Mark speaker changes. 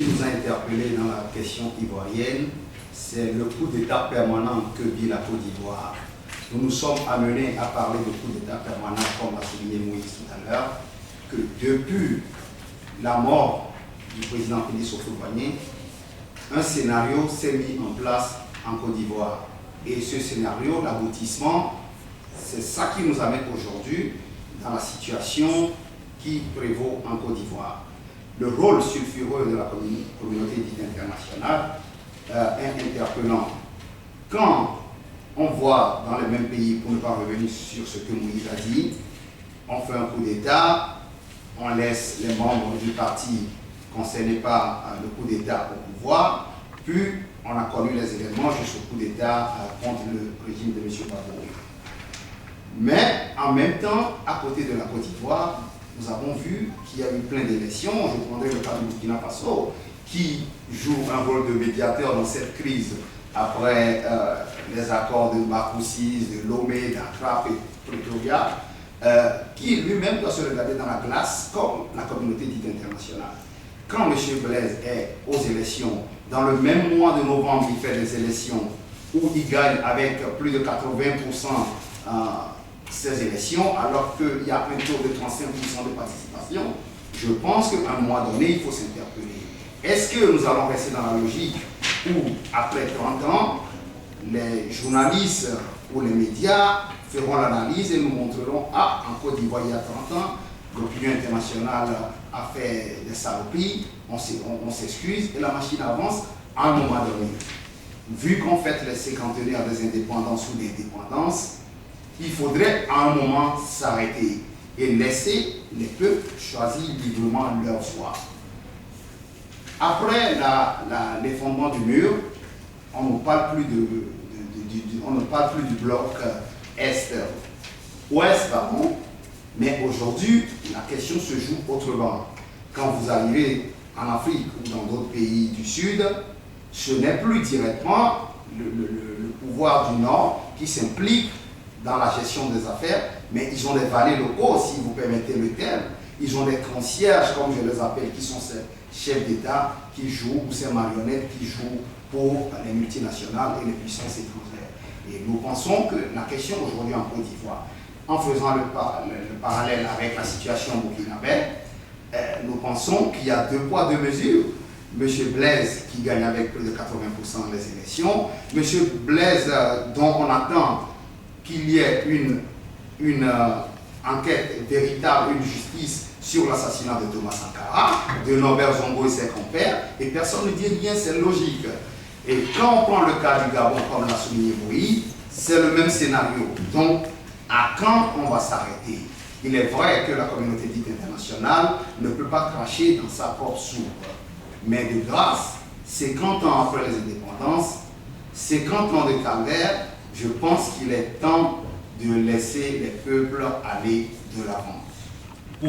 Speaker 1: Ce qui nous a interpellés dans la question ivoirienne, c'est le coup d'État permanent que vit la Côte d'Ivoire. Nous nous sommes amenés à parler de coup d'État permanent, comme l'a souligné Moïse tout à l'heure, que depuis la mort du président Félix Houphouët-Boigny, un scénario s'est mis en place en Côte d'Ivoire. Et ce scénario, l'aboutissement, c'est ça qui nous amène aujourd'hui dans la situation qui prévaut en Côte d'Ivoire. Le rôle sulfureux de la communauté dite internationale est interpellant. Quand on voit dans les mêmes pays, pour ne pas revenir sur ce que Moïse a dit, on fait un coup d'État, on laisse les membres du parti concernés par le coup d'État au pouvoir, puis on a connu les événements jusqu'au coup d'État contre le régime de M. Gbagbo. Mais en même temps, à côté de la Côte d'Ivoire, nous avons vu qu'il y a eu plein d'élections. Je prendrai le cas du Burkina Faso, qui joue un rôle de médiateur dans cette crise après les accords de Macoussis, de Lomé, d'Accra et Pretoria, qui lui-même doit se regarder dans la glace comme la communauté dite internationale. Quand M. Blaise est aux élections, dans le même mois de novembre, il fait des élections où il gagne avec plus de 80% ces élections, alors qu'il y a un taux de 35% de participation, je pense qu'à un moment donné, il faut s'interpeller. Est-ce que nous allons rester dans la logique où, après 30 ans, les journalistes ou les médias feront l'analyse et nous montreront « Ah, en Côte d'Ivoire, il y a 30 ans, l'opinion internationale a fait des saloperies, on s'excuse et la machine avance à un moment donné. » Vu qu'on fête les cinquantenaires des indépendances ou des dépendances, il faudrait à un moment s'arrêter et laisser les peuples choisir librement leur voie. Après l'effondrement du mur, on ne parle plus du bloc est-ouest, mais aujourd'hui, la question se joue autrement. Quand vous arrivez en Afrique ou dans d'autres pays du Sud, ce n'est plus directement le pouvoir du Nord qui s'implique dans la gestion des affaires, mais ils ont des valets locaux, si vous permettez le terme. Ils ont des concierges, comme je les appelle, qui sont ces chefs d'État qui jouent, ou ces marionnettes qui jouent pour les multinationales et les puissances étrangères. Et nous pensons que la question aujourd'hui en Côte d'Ivoire, en faisant le parallèle avec la situation burkinabé, nous pensons qu'il y a deux poids, deux mesures. M. Blaise qui gagne avec plus de 80% des élections, M. Blaise dont on attend qu'il y ait une enquête véritable, une justice sur l'assassinat de Thomas Sankara, de Norbert Zongo et ses compères, et personne ne dit rien, c'est logique. Et quand on prend le cas du Gabon, comme l'a souligné Moïse, c'est le même scénario. Donc, à quand on va s'arrêter? Il est vrai que la communauté dite internationale ne peut pas cracher dans sa propre soupe. Mais de grâce, 50 ans après les indépendances, 50 ans de calvaire, je pense qu'il est temps de laisser les peuples aller de l'avant.